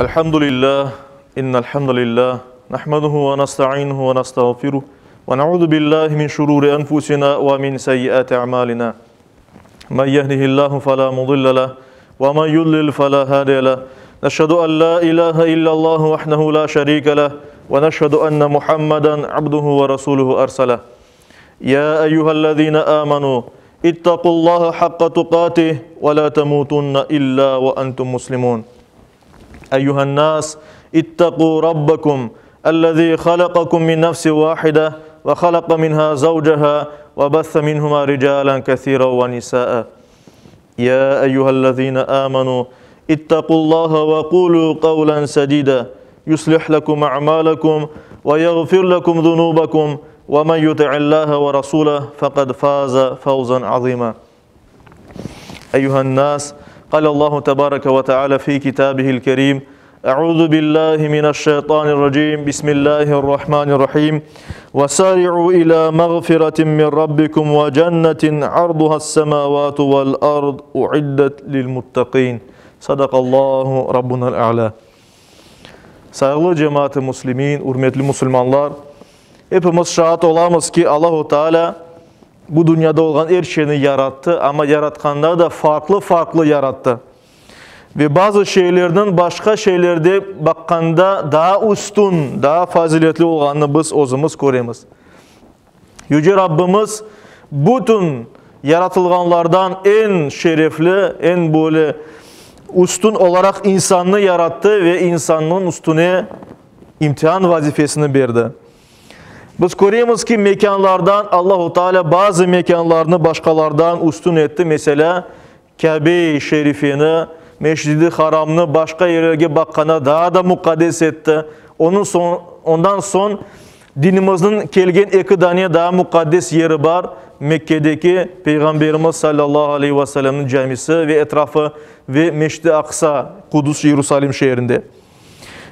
Elhamdülillah, innelhamdülillah, nahmaduhu ve nasta'inuhu ve nastağfiruh ve na'udhu billahi min şururi enfusina ve min seyyiati a'malina. Men yehdihillahu fela mudille leh ve men yudlil fela hadiye leh. Neşhedü en la ilahe illallah vahdehu la şerike leh ve neşhedü enne Muhammeden abduhu ve resuluhu erseleh. Ya eyyühellezine amenu ittaqullaha hakka tuqatih ve la temutunna illa ve entum muslimun. أيها الناس اتقوا ربكم الذي خلقكم من نفس واحدة وخلق منها زوجها وبث منهما رجالا كثيرا ونساء يا أيها الذين آمنوا اتقوا الله وقولوا قولا سديدا يصلح لكم أعمالكم ويغفر لكم ذنوبكم ومن يطع الله ورسوله فقد فاز فوزا عظيما أيها الناس قال الله تبارك وتعالى في كتابه الكريم أعوذ بالله من الشيطان الرجيم بسم الله الرحمن الرحيم وسارعوا إلى مغفرة من ربكم وجنة عرضها السماوات والأرض أعدت للمتقين صدق الله ربنا الأعلى. Saygılı cemaat-i muslimin, hürmetli Müslümanlar, hepimiz şahit olamız ki Allahu Teala bu dünyada olan her şeyini yarattı ama yaratkanda da farklı yarattı. Ve bazı şeylerden başka şeylerde bakkanda daha üstün, daha faziletli olanını biz özümüz göremiz. Yüce Rabbimiz bütün yaratılganlardan en şerefli, en böyle üstün olarak insanını yarattı ve insanın üstüne imtihan vazifesini verdi. Biz görüyoruz ki mekanlardan Allah-u Teala bazı mekanlarını başkalardan üstün etti. Mesela Kabe-i Şerifini, Meşrid-i Haram'ını başka yerlere bakkana daha da mukaddes etti. Ondan son dinimizin kelgen iki tane daha mukaddes yeri var. Mekke'deki Peygamberimiz sallallahu aleyhi ve sellem'in camisi ve etrafı ve Meşrid-i Aksa, Kudüs, Yerusalim şehrinde.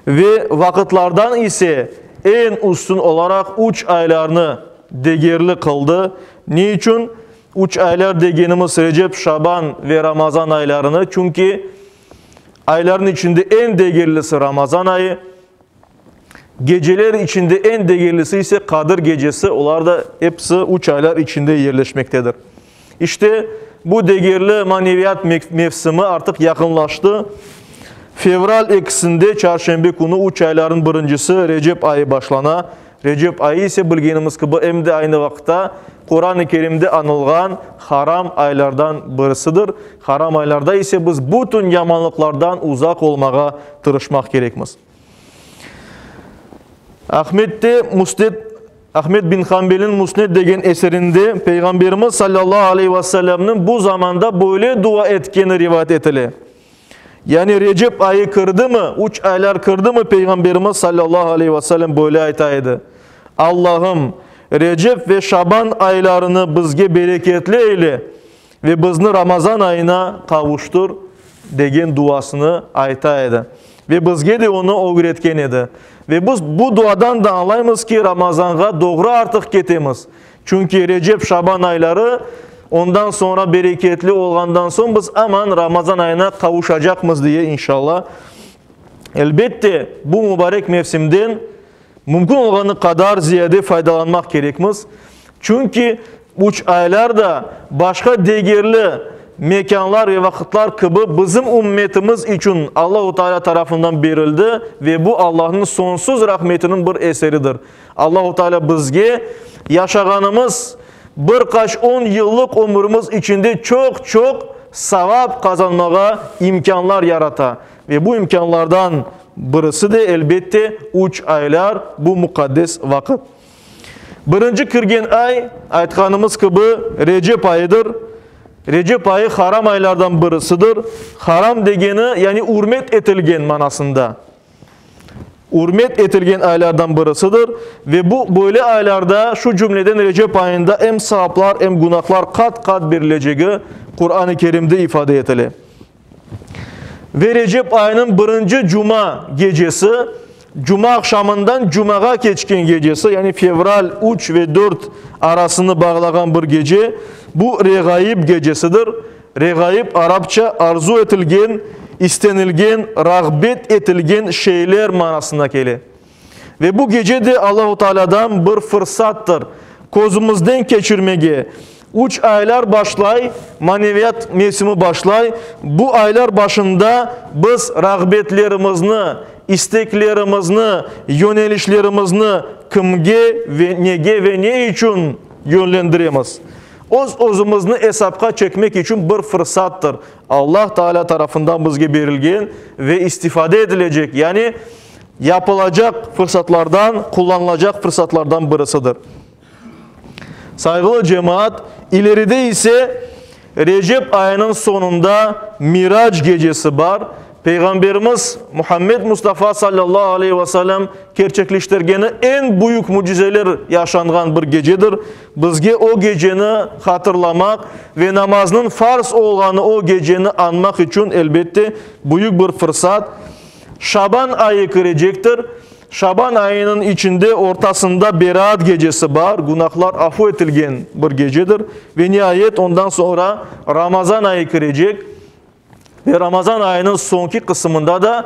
Ve vakitlerden ise en üstün olarak 3 aylarını değerli kıldı. Niçin? 3 aylar degenimiz Recep, Şaban ve Ramazan aylarını. Çünkü ayların içinde en değerlisi Ramazan ayı. Geceler içinde en değerlisi ise Kadir gecesi. Onlar da hepsi 3 aylar içinde yerleşmektedir. İşte bu değerli maneviyat mevsimi artık yakınlaştı. Fevral ekisinde çarşembe günü 3 ayların birincisi Recep ayı başlana. Recep ayı ise bildiğimiz gibi hem de aynı vakitte Kur'an-ı Kerim'de anılgan haram aylardan birisidir. Haram aylarda ise biz bütün yamanlıklardan uzak olmağa tırışmak gerekmez. Ahmet bin Hanbel'in Musned degen eserinde Peygamberimiz sallallahu aleyhi ve sellem'nin bu zamanda böyle dua etkeni rivayet etili. Yani Recep ayı kırdı mı, 3 aylar kırdı mı Peygamberimiz sallallahu aleyhi ve sellem böyle aytaydı. Allah'ım Recep ve Şaban aylarını bizge bereketli eyle ve bizni Ramazan ayına kavuştur degen duasını aytaydı. Ve bizge de onu öğretken edi. Ve biz bu duadan da anlayımız ki Ramazan'a doğru artık ketemiz. Çünkü Recep Şaban ayları ondan sonra bereketli olandan sonra biz aman Ramazan ayına kavuşacakmız diye inşallah. Elbette bu mübarek mevsimden mümkün olanı kadar ziyade faydalanmak gerekmez. Çünkü 3 aylarda başka değerli mekanlar ve vakitler gibi bizim ümmetimiz için Allah-u Teala tarafından verildi ve bu Allah'ın sonsuz rahmetinin bir eseridir. Allah-u Teala bizge yaşaganımız birkaç 10 yıllık ömrümüz içinde çok sevap kazanmaya imkanlar yarata. Ve bu imkanlardan birisi de elbette 3 aylar bu mukaddes vakit. Birinci kirgen ay aytkanımız gibi Recep ayıdır. Recep ayı haram aylardan birisidir. Haram degeni yani hürmet etilgen manasında. Hürmet etilgen aylardan birisidir. Ve bu böyle aylarda şu cümleden Recep ayında hem sevaplar hem günahlar kat verileceği Kur'an-ı Kerim'de ifade edilir. Ve Recep ayının birinci cuma gecesi, cuma akşamından cumağa geçken gecesi yani fevral 3 ve 4 arasını bağlayan bir gece bu Regaib gecesidir. Regaib Arapça arzu etilgen istenilgen, rağbet etilgen şeyler manasına gele. Ve bu gece de Allah-u Teala'dan bir fırsattır. Kozumuzdan geçirmege. 3 aylar başlay, maneviyat mevsimi başlay. Bu aylar başında biz rağbetlerimizni, isteklerimizni, yönelişlerimizni kimge ve nege ve ne için yönlendiremiz? Özümüzni hesapka çekmek için bir fırsattır. Allah Teala tarafından bizge verilgen ve istifade edilecek. Yani yapılacak fırsatlardan, kullanılacak fırsatlardan birisidir. Saygılı cemaat, ileride ise Recep ayının sonunda Miraç gecesi var. Peygamberimiz Muhammed Mustafa sallallahu aleyhi ve sellem gerçekleştirgeni en büyük mucizeler yaşanған bir gecedir. Bizge o geceni hatırlamak ve namazının farz olğanı o geceni anmak için elbette büyük bir fırsat. Şaban ayı girecektir. Şaban ayının içinde ortasında Berat gecesi var. Günahlar affı etilgen bir gecedir. Ve nihayet ondan sonra Ramazan ayı girecek. Ve Ramazan ayının sonki kısmında da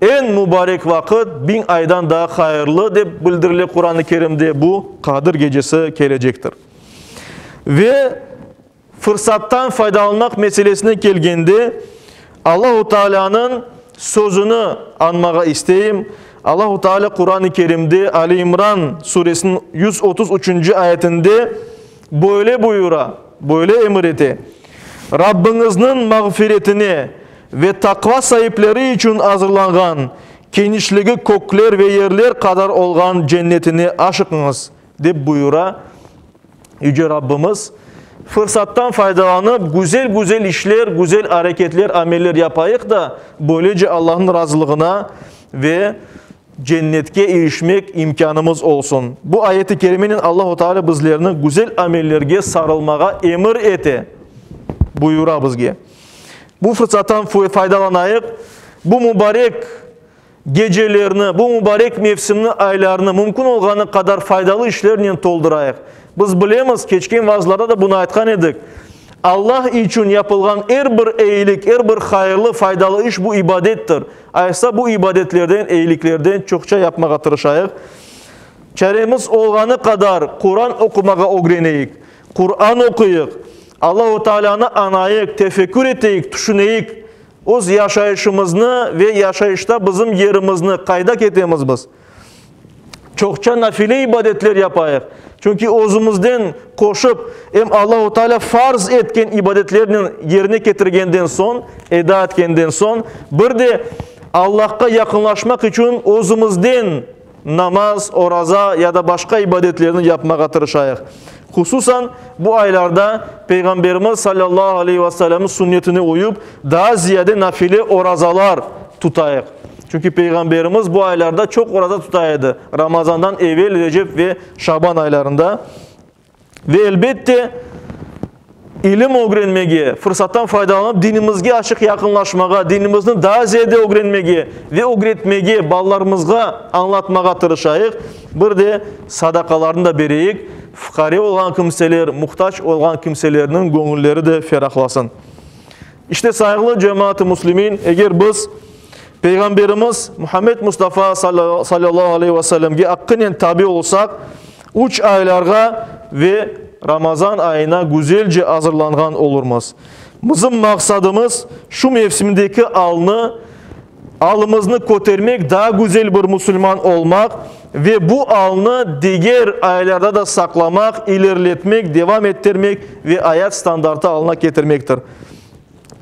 en mübarek vakit 1000 aydan daha hayırlı de bildirilir Kur'an-ı Kerim'de bu Kadir gecesi gelecektir. Ve fırsattan faydalanmak meselesine gelgende Allah-u Teala'nın sözünü anmağa isteyeyim. Allah-u Teala Kur'an-ı Kerim'de Ali İmran suresinin 133. ayetinde böyle buyura, böyle emreti. Rabbinizin mağfiretini ve takva sahipleri için hazırlanған genişliği kökler ve yerler kadar olğan cennetini aşıkınız deyip buyura. Yüce Rabbimiz fırsattan faydalanıp güzel işler, güzel hareketler, ameller yapayık da böylece Allah'ın razılığına ve cennetke erişmek imkanımız olsun. Bu ayeti kerimenin Allah-u Teala bizlerini güzel amellerge sarılmağa emir ete buyura bizge. Bu fırsattan faydalanayık. Bu mübarek gecelerini, bu mübarek mevsimli aylarını mümkün olğanı kadar faydalı işlerle toldurayık. Biz bilemiz, keçken vaazlarda da bunu aytkan edik. Allah için yapılgan her bir iyilik, her bir hayırlı, faydalı iş bu ibadettir. Aysa bu ibadetlerden, iyiliklerden çokça yapmağa tırışayık. Çaremiz olğanı kadar Kur'an okumağa öğreneyik. Kur'an okuyuk. Allah-u Teala'nı anayık, tefekkür eteyik, düşüneyik. Öz yaşayışımızı ve yaşayışta bizim yerimizni kaydak etemiz biz. Çokça nafile ibadetler yapayık. Çünkü özümüzden koşup hem Allah-u Teala farz etken ibadetlerini yerine getirgenden son, eda etkenden son, bir de Allah'a yakınlaşmak için özümüzden namaz, oraza ya da başka ibadetlerini yapmağa tırışayık. Hususan bu aylarda Peygamberimiz sallallahu aleyhi ve sellem'in sünnetine uyup daha ziyade nafile orazalar tutayık. Çünkü Peygamberimiz bu aylarda çok oraza tutaydı. Ramazan'dan evvel, Recep ve Şaban aylarında. Ve elbette ilim öğrenmege, fırsattan faydalanıp dinimizge açık yakınlaşmağa, dinimizni daha ziyade öğrenmege ve öğretmege, ballarımızga anlatmağa tırışayık. Bir de sadakalarını da bereyik. Fukari olan kimseler, muhtaç olan kimselerinin gönülleri de ferahlasın. İşte saygılı cemaat-i muslimin, eğer biz Peygamberimiz Muhammed Mustafa sallallahu aleyhi ve sellem'e hakkıyla tabi olsak, 3 aylarga ve Ramazan ayına güzelce hazırlanған olurmaz. Bizim maksadımız şu mevsimdeki alımızını kotermek, daha güzel bir Müslüman olmak ve bu alını diğer aylarda da saklamak, ilerletmek, devam ettirmek ve hayat standartı alına getirmektir.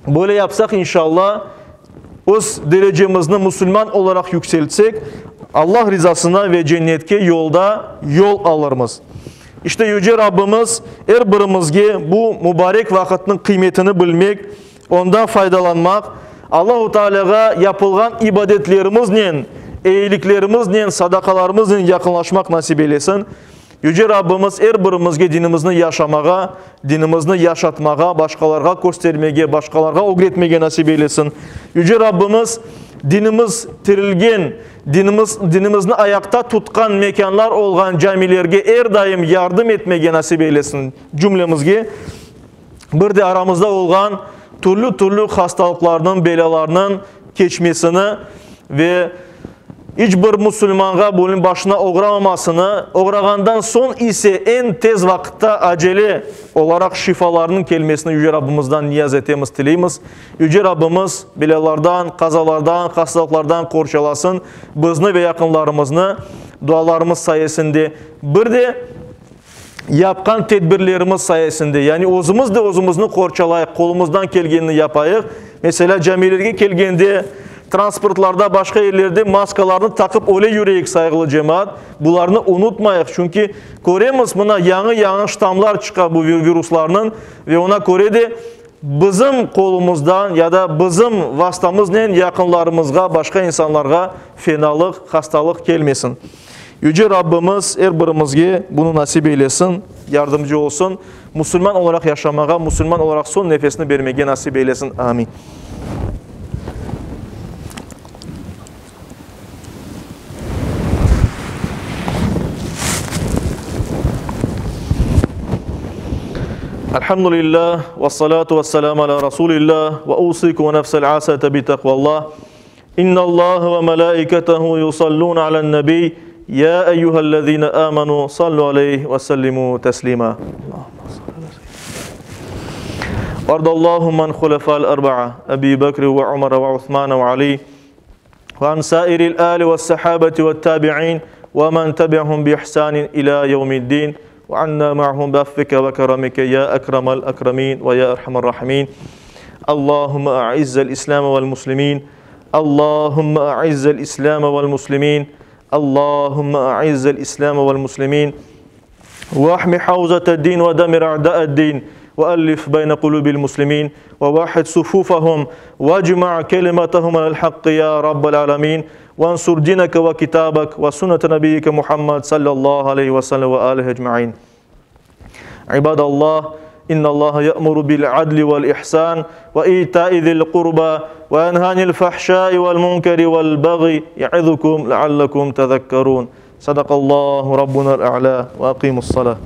Böyle yapsak inşallah öz derecemizni Müslüman olarak yükseltsek Allah rızasına ve cennetke yolda yol alırmız. İşte Yüce Rabbimiz her birimizge bu mübarek vakitinin kıymetini bilmek, ondan faydalanmak, Allah-u Teala'ga yapılgan ibadetlerimizle, iyiliklerimizle, sadakalarımızla yakınlaşmak nasip eylesin. Yüce Rabbimiz her birimizge dinimizni yaşamağa, dinimizni yaşatmağa, başkalarga göstermege, başkalarga öğretmege nasip eylesin. Yüce Rabbimiz dinimiz tirilgen, dinimizni ayakta tutkan mekanlar olgan camilerge her daim yardım etmege nasip eylesin cümlemizge. bir de aramızda olan türlü hastalıklarının, belalarının keçmesini ve hiç bir Müslümana bunun başına uğramamasını, uğragandan son ise en tez vakitte acele olarak şifalarının gelmesini Yüce Rabbimizden niyaz ettiğimiz dileyimiz. Yüce Rabbimiz belalardan, kazalardan, hastalıklardan korçalasın. Bizni ve yakınlarımızı dualarımız sayesinde bir de yapkan tedbirlerimiz sayesinde, yani özümüz de özümüzü korçalayıp, kolumuzdan gelgenini yapayıq. Mesela camilerge gelgende, transportlarda, başka yerlerde maskalarını takıp öyle yürüyük saygılı cemaat. Bunlarını unutmayıq. Çünkü göremiz buna yanı ştamlar çıkar bu viruslarının ve ona göre de bizim kolumuzdan ya da bizim vasıtamızla yakınlarımızga, başka insanlarga fenalık, hastalık gelmesin. Yüce Rabbimiz her birimizge bunu nasip eylesin, yardımcı olsun. Müslüman olarak yaşamağa, Müslüman olarak son nefesini vermeye nasip eylesin. Amin. Elhamdülillah ve salatu ve selamu ala Resulillah ve usiku ve nefsel asete bi takvallah. İnna Allah ve melaiketehu yusallun alen nebi. Ya eyyühellezine amenu sallu aleyhi ve sellimu teslima. Vardallahu man khulefa'l arba'a Ebi Bekr ve Umar ve Uthman ve Ali ve an sairil ali ve sahabeti ve tabi'in ve men tabi'hum bi ihsanin ila yevmiddin ve anna ma'hum bi affike ve keramike ya ekremal ekremin ve ya erhamer rahimin. Allahümme a'izzel İslam vel muslimin. Allahümme a'izzel İslam vel muslimin. اللهم أعز الإسلام والمسلمين واحمي حوزة الدين ودمر أعداء الدين وألف بين قلوب المسلمين وواحد صفوفهم واجمع كلمتهم على الحق يا رب العالمين وانصر دينك وكتابك وسنة نبيك محمد صلى الله عليه وسلم وآله أجمعين. عباد الله إن الله يأمر بالعدل والإحسان وإيتاء ذي القربى وينهى عن الفحشاء والمنكر والبغي يعظكم لعلكم تذكرون. صدق الله ربنا الأعلى وأقيموا الصلاة.